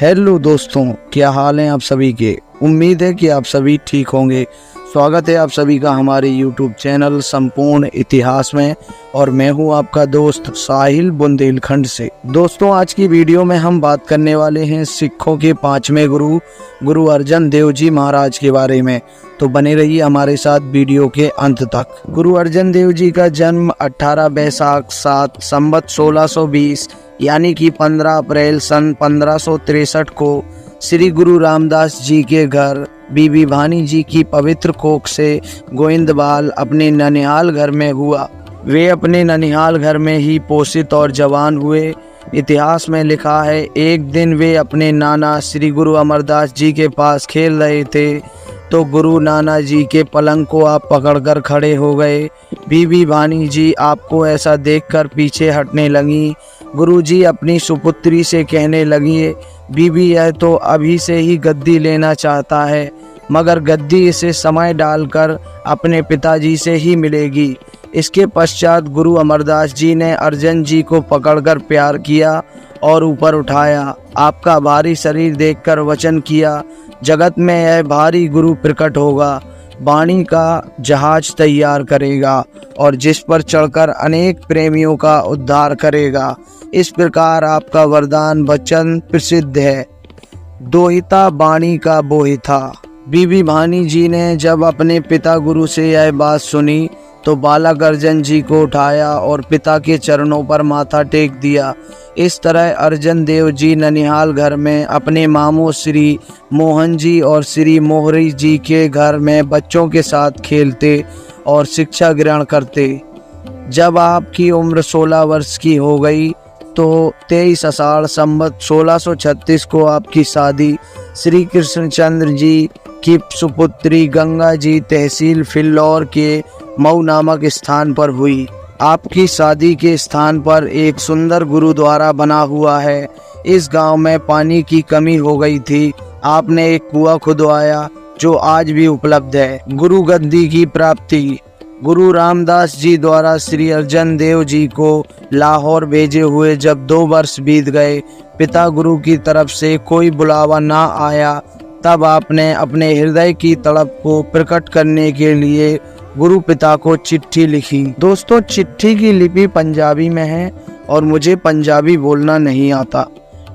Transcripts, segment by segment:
Hello दोस्तों, क्या हाल हैं आप सभी के। उम्मीद है कि आप सभी ठीक होंगे। स्वागत है आप सभी का हमारे यूट्यूब चैनल संपूर्ण इतिहास में, और मैं हूं आपका दोस्त साहिल बुंदेलखंड से। दोस्तों, आज की वीडियो में हम बात करने वाले हैं सिखों के पांचवें गुरु अर्जन देव जी महाराज के बारे में। तो बने रहिए हमारे साथ वीडियो के अंत तक। गुरु अर्जन देव जी का जन्म 18 बैसाख 7 संवत 1620 यानी कि 15 अप्रैल सन 1563 को श्री गुरु रामदास जी के घर बीबी भानी जी की पवित्र कोख से गोविंदवाल अपने ननिहाल घर में हुआ। वे अपने ननिहाल घर में ही पोषित और जवान हुए। इतिहास में लिखा है, एक दिन वे अपने नाना श्री गुरु अमरदास जी के पास खेल रहे थे तो गुरु नाना जी के पलंग को आप पकड़कर खड़े हो गए। बीबी भानी जी आपको ऐसा देखकर पीछे हटने लगी। गुरुजी अपनी सुपुत्री से कहने लगी, बीबी यह तो अभी से ही गद्दी लेना चाहता है, मगर गद्दी इसे समय डालकर अपने पिताजी से ही मिलेगी। इसके पश्चात गुरु अमरदास जी ने अर्जन जी को पकड़कर प्यार किया और ऊपर उठाया। आपका भारी शरीर देखकर वचन किया, जगत में यह भारी गुरु प्रकट होगा, वाणी का जहाज तैयार करेगा और जिस पर चढ़कर अनेक प्रेमियों का उद्धार करेगा। इस प्रकार आपका वरदान वचन प्रसिद्ध है, दोहिता वाणी का बोहिता। बीबी भानी जी ने जब अपने पिता गुरु से यह बात सुनी तो बालक अर्जन जी को उठाया और पिता के चरणों पर माथा टेक दिया। इस तरह अर्जन देव जी ननिहाल घर में अपने मामू श्री मोहन जी और श्री मोहरी जी के घर में बच्चों के साथ खेलते और शिक्षा ग्रहण करते। जब आपकी उम्र 16 वर्ष की हो गई तो 23 आषाढ़ संवत 1636 को आपकी शादी श्री कृष्णचंद्र जी की सुपुत्री गंगा जी तहसील फिल्लौर के मऊ नामक स्थान पर हुई। आपकी शादी के स्थान पर एक सुंदर गुरुद्वारा बना हुआ है। इस गांव में पानी की कमी हो गई थी। आपने एक कुआं खुदवाया जो आज भी उपलब्ध है। गुरु गद्दी की प्राप्ति। गुरु रामदास जी द्वारा श्री अर्जन देव जी को लाहौर भेजे हुए जब 2 वर्ष बीत गए, पिता गुरु की तरफ से कोई बुलावा ना आया, तब आपने अपने हृदय की तड़प को प्रकट करने के लिए गुरु पिता को चिट्ठी लिखी। दोस्तों, चिट्ठी की लिपि पंजाबी में है और मुझे पंजाबी बोलना नहीं आता।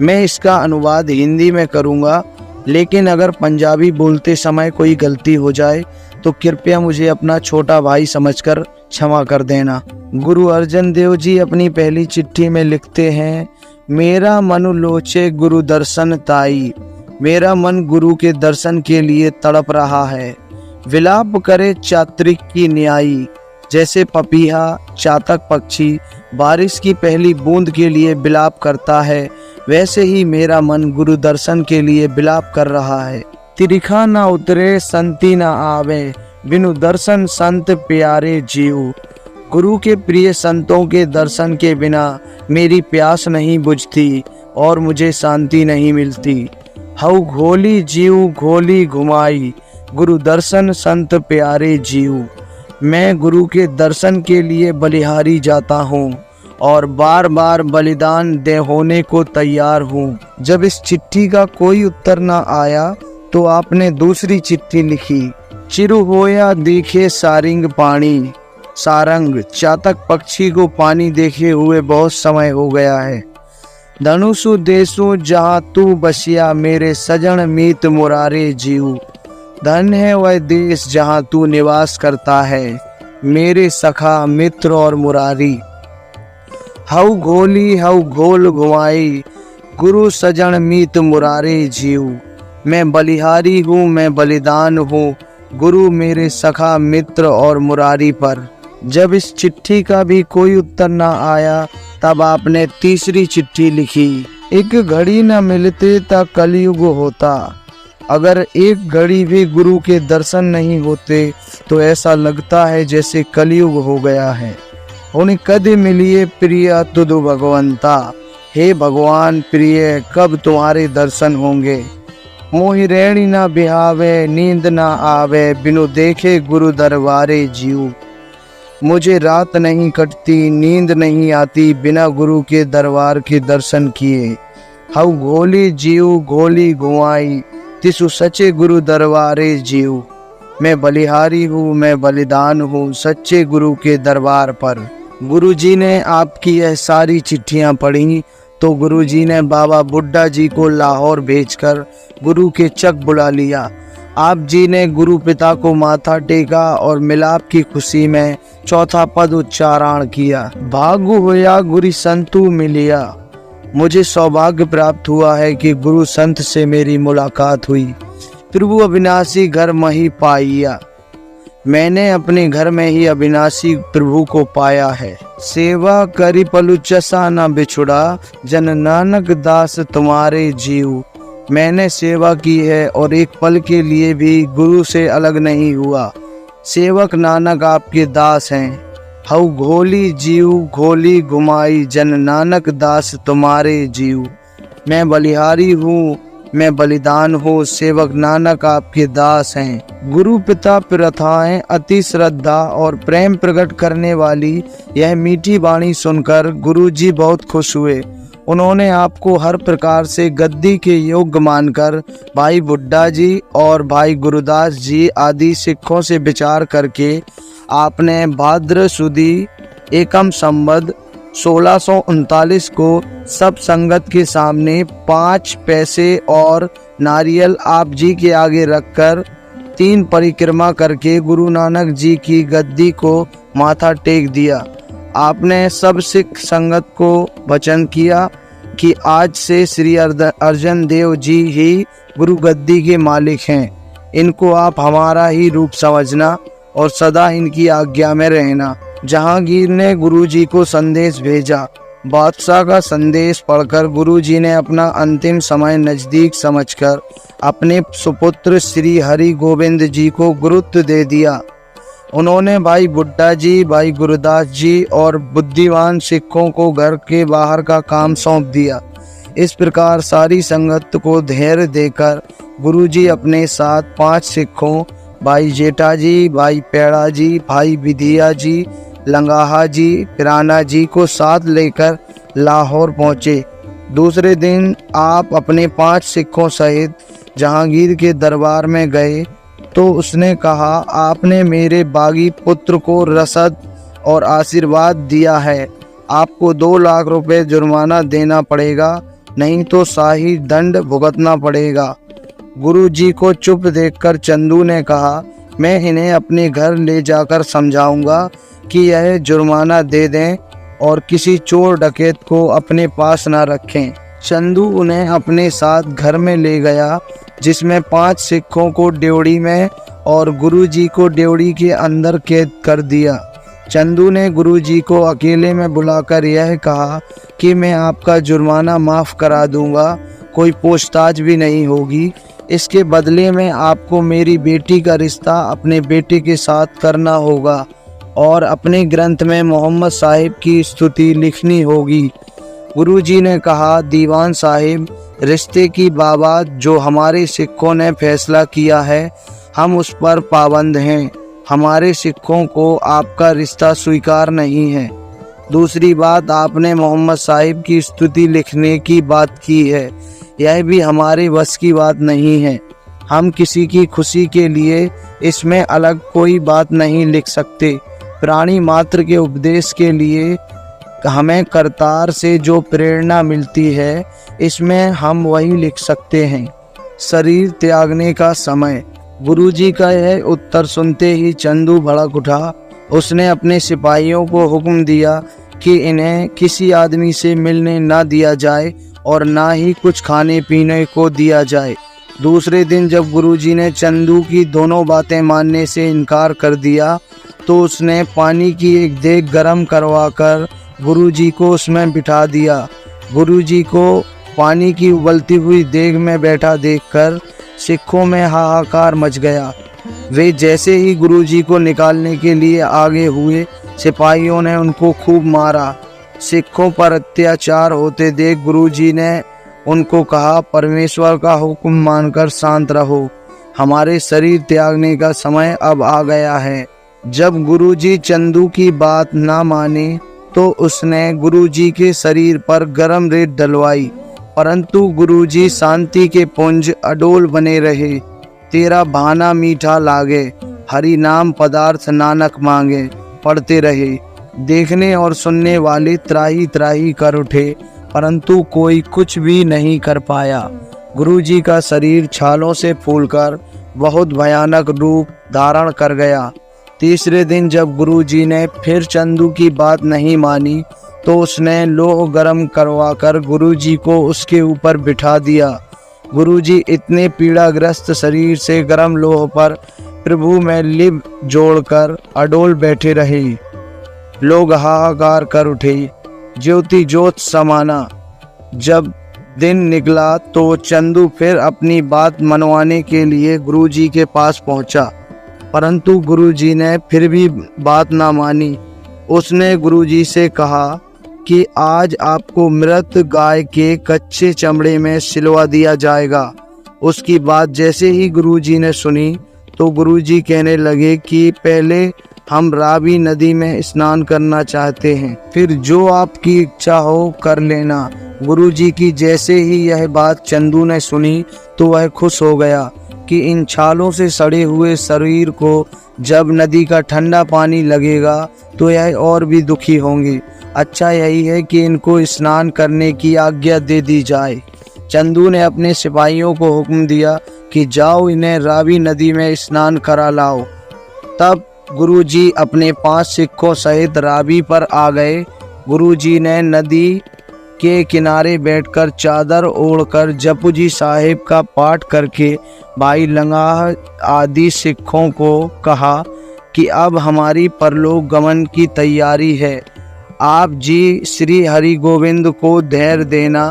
मैं इसका अनुवाद हिंदी में करूँगा, लेकिन अगर पंजाबी बोलते समय कोई गलती हो जाए तो कृपया मुझे अपना छोटा भाई समझकर क्षमा कर देना। गुरु अर्जन देव जी अपनी पहली चिट्ठी में लिखते हैं, मेरा मन लोचे गुरु दर्शन ताई। मेरा मन गुरु के दर्शन के लिए तड़प रहा है। विलाप करे चात्रिक की न्यायी। जैसे पपीहा चातक पक्षी बारिश की पहली बूंद के लिए विलाप करता है, वैसे ही मेरा मन गुरु दर्शन के लिए विलाप कर रहा है। तिरिखा ना उतरे संति ना आवे, बिनु दर्शन संत प्यारे जीव। गुरु के प्रिय संतों के दर्शन के बिना मेरी प्यास नहीं बुझती और मुझे शांति नहीं मिलती। हऊ घोली जीव घोली घुमाई, गुरु दर्शन संत प्यारे जीव। मैं गुरु के दर्शन के लिए बलिहारी जाता हूँ और बार बार बलिदान दे होने को तैयार हूँ। जब इस चिट्ठी का कोई उत्तर न आया तो आपने दूसरी चिट्ठी लिखी, चिरु होया देखे सारिंग पानी। सारंग चातक पक्षी को पानी देखे हुए बहुत समय हो गया है। धनुषु देशु जहाँ तू बसिया, मेरे सजन मीत मुरारे जीव। धन है वह देश जहाँ तू निवास करता है, मेरे सखा मित्र और मुरारी। हऊ घोली हऊ घोल घुमाई, गुरु सजन मीत मुरारे जीव। मैं बलिहारी हूँ, मैं बलिदान हूँ, गुरु मेरे सखा मित्र और मुरारी पर। जब इस चिट्ठी का भी कोई उत्तर न आया तब आपने तीसरी चिट्ठी लिखी, एक घड़ी न मिलते ता कलयुग होता। अगर एक घड़ी भी गुरु के दर्शन नहीं होते तो ऐसा लगता है जैसे कलयुग हो गया है। उन्हें कद मिलिए प्रिय तुद भगवंता। हे भगवान प्रिय, कब तुम्हारे दर्शन होंगे। मोहि रैणी ना बिहावे, नींद ना आवे, बिनु देखे गुरु दरबारे जीव। मुझे रात नहीं कटती, नींद नहीं आती बिना गुरु के दरबार के दर्शन किए। हऊ घोली जीव घोली गुआई, तिसु सचे गुरु दरबारे जीव। मैं बलिहारी हूँ, मैं बलिदान हूँ सच्चे गुरु के दरबार पर। गुरुजी ने आपकी यह सारी चिट्ठियाँ पढ़ी तो गुरुजी ने बाबा बुड्ढा जी को लाहौर भेजकर गुरु के चक बुला लिया। आप जी ने गुरु पिता को माथा टेका और मिलाप की खुशी में चौथा पद उच्चारण किया। भागु होया गुरु संतु मिलिया, मुझे सौभाग्य प्राप्त हुआ है कि गुरु संत से मेरी मुलाकात हुई। प्रभु अविनाशी घर में ही पाइया, मैंने अपने घर में ही अविनाशी प्रभु को पाया है। सेवा करी पलु चसा न बिछुड़ा, जन नानक दास तुम्हारे जीव। मैंने सेवा की है और एक पल के लिए भी गुरु से अलग नहीं हुआ। सेवक नानक आपके दास हैं। हऊ घोली जीव घोली घुमाई, जन नानक दास तुम्हारे जीव। मैं बलिहारी हूँ, मैं बलिदान हूँ, सेवक नानक आपके दास हैं। गुरु पिता प्रथाएं अति श्रद्धा और प्रेम प्रकट करने वाली यह मीठी वाणी सुनकर गुरुजी बहुत खुश हुए। उन्होंने आपको हर प्रकार से गद्दी के योग्य मानकर भाई बुड्ढा जी और भाई गुरुदास जी आदि सिखों से विचार करके आपने भाद्र सुदी एकम संवत 1639 को सब संगत के सामने 5 पैसे और नारियल आप जी के आगे रखकर 3 परिक्रमा करके गुरु नानक जी की गद्दी को माथा टेक दिया। आपने सब सिख संगत को वचन किया कि आज से श्री अर्जन देव जी ही गुरु गद्दी के मालिक हैं। इनको आप हमारा ही रूप समझना और सदा इनकी आज्ञा में रहना। जहांगीर ने गुरुजी को संदेश भेजा। बादशाह का संदेश पढ़कर गुरुजी ने अपना अंतिम समय नज़दीक समझकर अपने सुपुत्र श्री हरि गोविंद जी को गुरुत्व दे दिया। उन्होंने भाई बुड्ढा जी, भाई गुरुदास जी और बुद्धिमान सिखों को घर के बाहर का काम सौंप दिया। इस प्रकार सारी संगत को धैर्य देकर गुरुजी अपने साथ 5 सिखों भाई जेठा जी, भाई पेड़ा जी, भाई विधिया जी, लंगाहा जी, पिराना जी को साथ लेकर लाहौर पहुँचे। दूसरे दिन आप अपने 5 सिखों सहित जहांगीर के दरबार में गए तो उसने कहा, आपने मेरे बागी पुत्र को रसद और आशीर्वाद दिया है। आपको 2 लाख रुपए जुर्माना देना पड़ेगा, नहीं तो शाही दंड भुगतना पड़ेगा। गुरुजी को चुप देखकर चंदू ने कहा, मैं इन्हें अपने घर ले जाकर समझाऊंगा कि यह जुर्माना दे दें और किसी चोर डकैत को अपने पास न रखें। चंदू उन्हें अपने साथ घर में ले गया, जिसमें 5 सिखों को ड्योढ़ी में और गुरुजी को ड्योढ़ी के अंदर कैद कर दिया। चंदू ने गुरुजी को अकेले में बुलाकर यह कहा कि मैं आपका जुर्माना माफ़ करा दूंगा, कोई पूछताछ भी नहीं होगी। इसके बदले में आपको मेरी बेटी का रिश्ता अपने बेटे के साथ करना होगा और अपने ग्रंथ में मोहम्मद साहिब की स्तुति लिखनी होगी। गुरुजी ने कहा, दीवान साहिब, रिश्ते की बाबत जो हमारे सिखों ने फैसला किया है हम उस पर पाबंद हैं। हमारे सिखों को आपका रिश्ता स्वीकार नहीं है। दूसरी बात, आपने मोहम्मद साहिब की स्तुति लिखने की बात की है, यह भी हमारे बस की बात नहीं है। हम किसी की खुशी के लिए इसमें अलग कोई बात नहीं लिख सकते। प्राणी मात्र के उपदेश के लिए हमें करतार से जो प्रेरणा मिलती है इसमें हम वही लिख सकते हैं। शरीर त्यागने का समय। गुरुजी का यह उत्तर सुनते ही चंदू भड़क उठा। उसने अपने सिपाहियों को हुक्म दिया कि इन्हें किसी आदमी से मिलने न दिया जाए और ना ही कुछ खाने पीने को दिया जाए। दूसरे दिन जब गुरुजी ने चंदू की दोनों बातें मानने से इनकार कर दिया तो उसने पानी की एक देग गर्म करवाकर गुरुजी को उसमें बिठा दिया। गुरुजी को पानी की उबलती हुई देग में बैठा देखकर सिखों में हाहाकार मच गया। वे जैसे ही गुरुजी को निकालने के लिए आगे हुए, सिपाहियों ने उनको खूब मारा। सिखों पर अत्याचार होते देख गुरुजी ने उनको कहा, परमेश्वर का हुक्म मानकर शांत रहो, हमारे शरीर त्यागने का समय अब आ गया है। जब गुरुजी चंदू की बात ना माने तो उसने गुरुजी के शरीर पर गर्म रेत डलवाई। परंतु गुरुजी शांति के पुंज अडोल बने रहे। तेरा भाना मीठा लागे, हरि नाम पदार्थ नानक मांगे, पढ़ते रहे। देखने और सुनने वाले त्राही त्राही कर उठे, परंतु कोई कुछ भी नहीं कर पाया। गुरुजी का शरीर छालों से फूलकर बहुत भयानक रूप धारण कर गया। तीसरे दिन जब गुरुजी ने फिर चंदू की बात नहीं मानी तो उसने लोह गर्म करवाकर गुरुजी को उसके ऊपर बिठा दिया। गुरुजी इतने पीड़ाग्रस्त शरीर से गर्म लोह पर प्रभु में लिप जोड़कर अडोल बैठे रहे। लोग हाहाकार कर उठे, ज्योति ज्योत समाना। जब दिन निकला तो चंदू फिर अपनी बात मनवाने के लिए गुरुजी के पास पहुंचा, परंतु गुरुजी ने फिर भी बात ना मानी। उसने गुरुजी से कहा कि आज आपको मृत गाय के कच्चे चमड़े में सिलवा दिया जाएगा। उसकी बात जैसे ही गुरुजी ने सुनी तो गुरुजी कहने लगे कि पहले हम रावी नदी में स्नान करना चाहते हैं, फिर जो आपकी इच्छा हो कर लेना। गुरुजी की जैसे ही यह बात चंदू ने सुनी तो वह खुश हो गया कि इन छालों से सड़े हुए शरीर को जब नदी का ठंडा पानी लगेगा तो यह और भी दुखी होंगे। अच्छा यही है कि इनको स्नान करने की आज्ञा दे दी जाए। चंदू ने अपने सिपाहियों को हुक्म दिया कि जाओ इन्हें रावी नदी में स्नान करा लाओ। तब गुरुजी अपने 5 सिखों सहित रावी पर आ गए। गुरुजी ने नदी के किनारे बैठकर चादर ओढ़कर जपुजी साहिब का पाठ करके भाई लंगाह आदि सिखों को कहा कि अब हमारी परलोक गमन की तैयारी है। आप जी श्री हरि गोविंद को धैर्य देना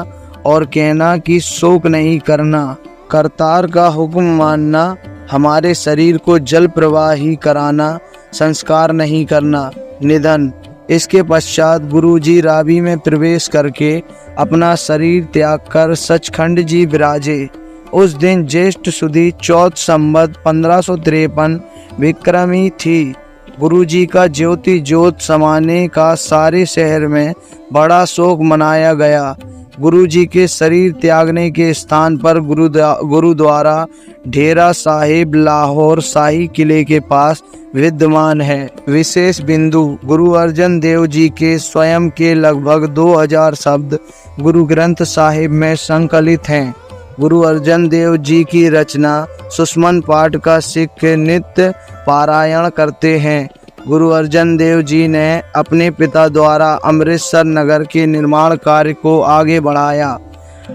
और कहना कि शोक नहीं करना, करतार का हुक्म मानना, हमारे शरीर को जल प्रवाही कराना, संस्कार नहीं करना, निधन। इसके पश्चात गुरुजी रावी में प्रवेश करके अपना शरीर त्याग कर सचखंड जी विराजे। उस दिन ज्येष्ठ सुदी चौथ संवत 1553 विक्रमी थी। गुरुजी का ज्योति ज्योत समाने का सारे शहर में बड़ा शोक मनाया गया। गुरुजी के शरीर त्यागने के स्थान पर गुरुद्वारा ढेरा साहिब लाहौर शाही किले के पास विद्यमान है। विशेष बिंदु, गुरु अर्जन देव जी के स्वयं के लगभग 2000 शब्द गुरु ग्रंथ साहिब में संकलित हैं। गुरु अर्जन देव जी की रचना सुषमन पाठ का सिख नित्य पारायण करते हैं। गुरु अर्जन देव जी ने अपने पिता द्वारा अमृतसर नगर के निर्माण कार्य को आगे बढ़ाया।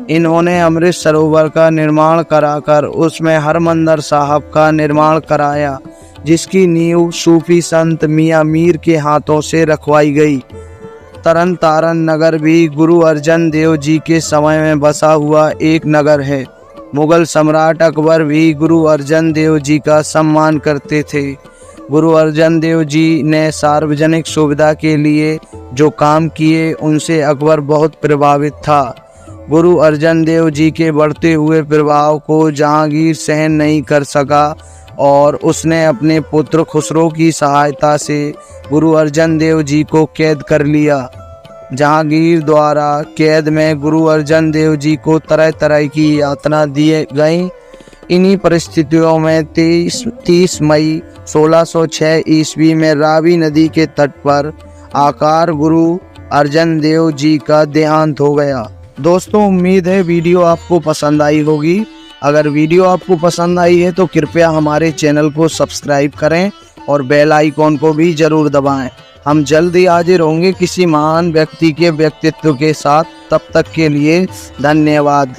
इन्होंने अमृत सरोवर का निर्माण कराकर उसमें हरमंदिर साहब का निर्माण कराया, जिसकी नींव सूफी संत मियाँ मीर के हाथों से रखवाई गई। तरन तारन नगर भी गुरु अर्जन देव जी के समय में बसा हुआ एक नगर है। मुगल सम्राट अकबर भी गुरु अर्जन देव जी का सम्मान करते थे। गुरु अर्जन देव जी ने सार्वजनिक सुविधा के लिए जो काम किए उनसे अकबर बहुत प्रभावित था। गुरु अर्जन देव जी के बढ़ते हुए प्रभाव को जहांगीर सहन नहीं कर सका और उसने अपने पुत्र खुसरो की सहायता से गुरु अर्जन देव जी को कैद कर लिया। जहांगीर द्वारा कैद में गुरु अर्जन देव जी को तरह तरह की यातना दी गई। इन्हीं परिस्थितियों में 30 मई 1606 ईस्वी में रावी नदी के तट पर आकार गुरु अर्जन देव जी का देहांत हो गया। दोस्तों, उम्मीद है वीडियो आपको पसंद आई होगी। अगर वीडियो आपको पसंद आई है तो कृपया हमारे चैनल को सब्सक्राइब करें और बेल आइकॉन को भी ज़रूर दबाएं। हम जल्द ही हाजिर होंगे किसी महान व्यक्ति के व्यक्तित्व के साथ। तब तक के लिए धन्यवाद।